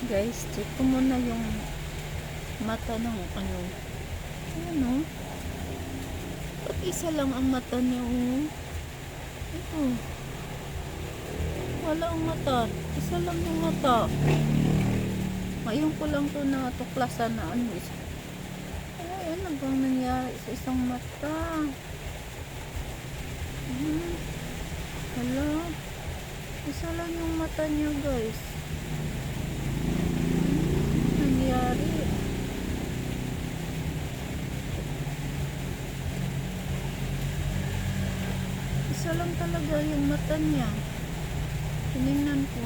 Guys, check ko muna yung mata ng ano. Ano? Ba't isa lang ang mata niya, oh? Ito. Wala ang mata. Isa lang yung mata. Ngayon ko lang to natuklasan na ano. Ay, ano bang nangyari sa isang mata? Hala. Isa lang yung mata niya, guys. Nangyari. Isa lang talaga yung mata niya. Tinignan ko.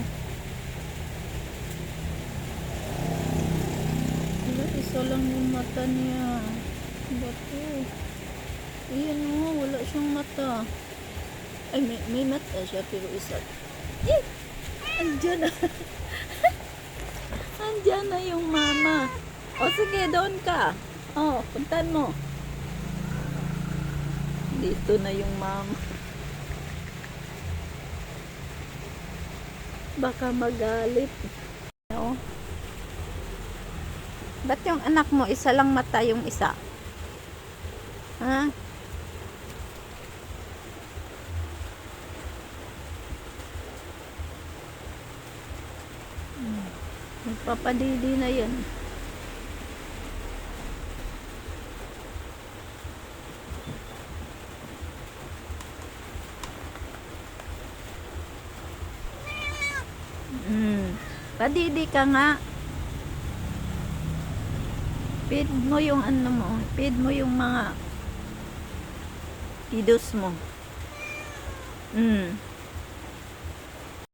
Wala, isa lang yung mata niya. Bato. Ayan mo, wala siyang mata. Ay, may mata siya, pero isa. Eh! Andyan na. Andyan na yung mama. O sige, doon ka. O, puntan mo. Dito na yung mama. Baka magalit. O. Ba't yung anak mo, isa lang mata yung isa? Ha? Magpapadidi na yan. Padidi ka nga. Feed mo yung ano mo. Feed mo yung mga kiddos mo.